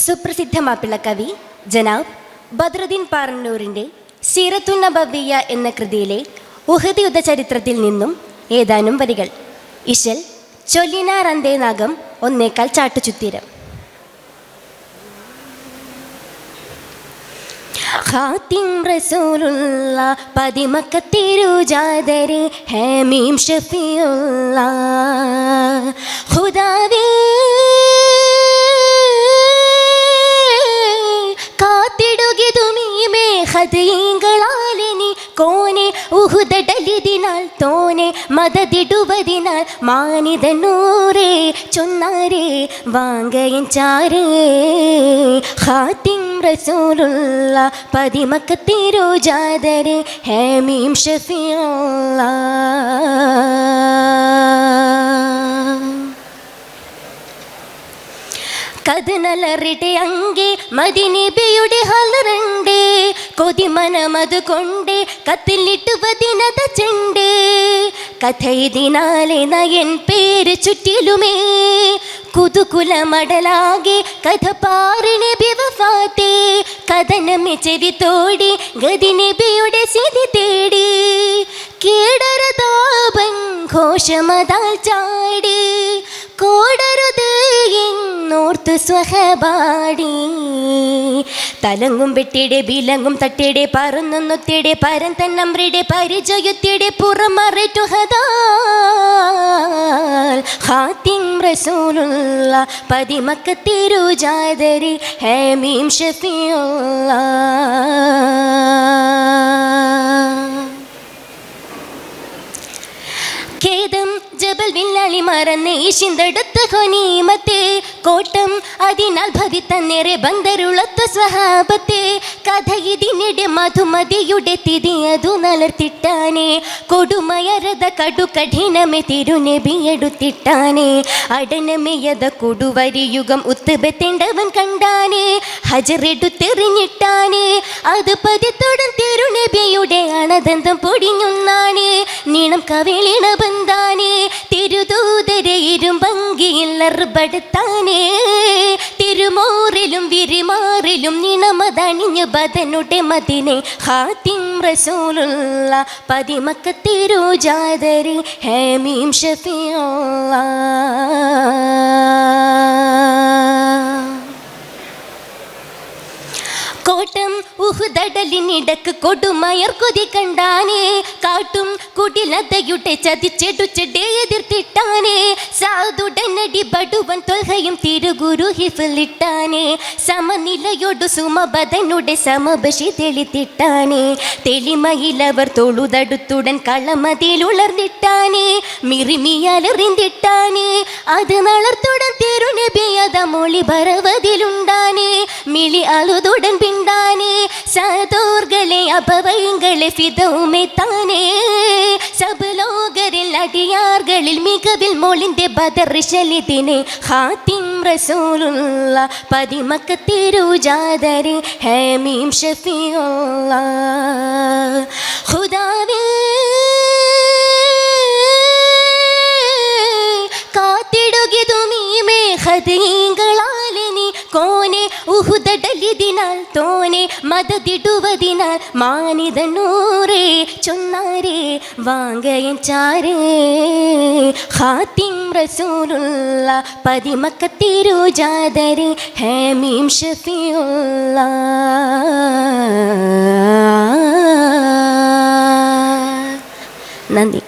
സുപ്രസിദ്ധ മാപ്പിള കവി ജനാബ് ബദ്രുദ്ദീൻ പാറന്നൂരിൻ്റെ സീറത്തുൻ നബവിയ്യ എന്ന കൃതിയിലെ ഉഹദ് യുദ്ധ ചരിത്രത്തിൽ നിന്നും ഏതാനും വരികൾ. ഇശൽ ചൊല്ലിനാർ അന്തേ നാഗം ഒന്നേക്കാൽ ചാട്ടുചുത്തിരം. ഖാത്തിം റസൂലുള്ള പതിമക്കത്തിരുജാദരെ ഹമീം ഷഫീഉള്ള ഖുദാവേ കാത്തിടുകിതുമീമേ ഹദീങ്ങളാലിനി കോനെ ഉഹുദടലിതിനാൽ തോനെ മദദിടുവതിനാൽ മാനിതനൂരേ ചൊന്നാരേ വാങ്കയൻ ചാരേ ഖാത്തിം റസൂലുള്ള പതിമക്കത്തിരുജാദരെ ഹമീം ഷഫീഉള്ള. കഥനലറിടെ അങ്കേ മദിനബിയുടെ ഹലറണ്ടേ കൊതിമനമത് കൊണ്ടേ കത്തിലിട്ടുവതിനത ചെണ്ടേ കഥയിതിനാലെ നയൻ പേര് ചുറ്റിലുമേ കുതുകുലമടലാകെ കഥ പാറിനബി വഫാത്തേ കഥനമെ ചെവി തോടി ഗദിനബിയുടെ സിതി തേടി കീടരതാപൻ ഘോഷമതാൽ ചാടി കോടരുത് എന്നോർത്തു സ്വഹപാടി തലങ്ങും വെട്ടിയുടെ ബിലങ്ങും തട്ടിയുടെ പറന്നൊത്തിയുടെ പരൻ തന്നമ്രിയുടെ പരിചയത്തിയുടെ പുറമറിറ്റുഹദാൽ ഖാത്തിം റസൂലുള്ള പതിമക്കത്തിരുജാദരെ ഹമീം ഷഫീഉള്ള. ഖേദം ജബൽ വില്ലാളി മറന്ന് ഈശിന്തെടുത്ത ഖനീമത്തെ കോട്ടം അതിനാൽ ഭവിത്തന്നേറെ ബന്ധരുളത്ത സ്വഹാബത്തെ കഥ ഇതിനിടെ മധുമതിയുടെ തിഥി അതു നലർത്തിട്ടാനെ കൊടുമയരത കടുകഠിനമെ തിരുനബിയെടുത്തിട്ടാനെ അടനമെയത കൊടുവരിയുഗം ഉത്തുബത്തെണ്ടവൻ കണ്ടാനെ ഹജറെടുത്തെറിഞ്ഞിട്ടാനെ അത് പതിത്തോടൻ തിരുനബിയുടെ അണദന്തം പൊടിഞ്ഞുന്നാനെ നീണം കവിളിണ ബന്ധാനെ തിരുദൂതരെ ഇരുമ്പങ്കിയിലർബടുത്താനേ തിരുമോറിലും വിരിമാറിലും നിണമതണിഞ്ഞു ബദനുടെ മദിനെ ഖാത്തിം റസൂലുള്ള പതിമക്കത്തിരുജാദരെ ഹമീം ഷഫീഉള്ള. കോട്ടം ഉഹുദടലിനിടക്ക് കൊടുമയർ കൊതി കണ്ടാനേ കാട്ടും കുടിലതയുടെ ചതിച്ചെടുച്ചെടേ എതിർത്തിട്ടാനേ സാധുടനടി ബടുവൻ തൊൽഹയും തിരുഗുരു ഹിഫിലിട്ടാനേ സമനിലയോടു സുമബദനുടെ സമബശി തെളിത്തിട്ടാനേ തെളിമയിലവർ തൊഴുതടുത്തുടൻ കളമതിലുളർന്നിട്ടാനേ മിറിമിയാലെറിന്തിട്ടാനേ അത് നളർത്തുടൻ തിരുനബിയത മൊഴി ഭരവതിലുണ്ടാനേ മിളി അളുതുടൻ പിണ്ടാനേ സദോർകളെ അപവയങ്ങളെ ഫിദൗമെ താനേ സബലോകരിൽ അടിയാർകളിൽ മികവിൽ മോളിന്റെ ബദർശലിതിനെ ഖാത്തിം റസൂലുള്ള പതിമക്കത്തിരുജാദരെ ഹമീം ഷഫീഉള്ള. ഖുദാവേ കാത്തിടുകിതുമീമേ ഹദീങ്ങളാലിനി കോനെ ഉഹുദടലിതിനാൽ തോനെ മദദിടുവതിനാൽ മാനിതനൂരേ ചൊന്നാരേ വാങ്കയൻ ചാരേ ഖാത്തിം റസൂലുള്ള പതിമക്കത്തിരുജാദരെ ഹമീം ഷഫീഉള്ള. നന്ദി.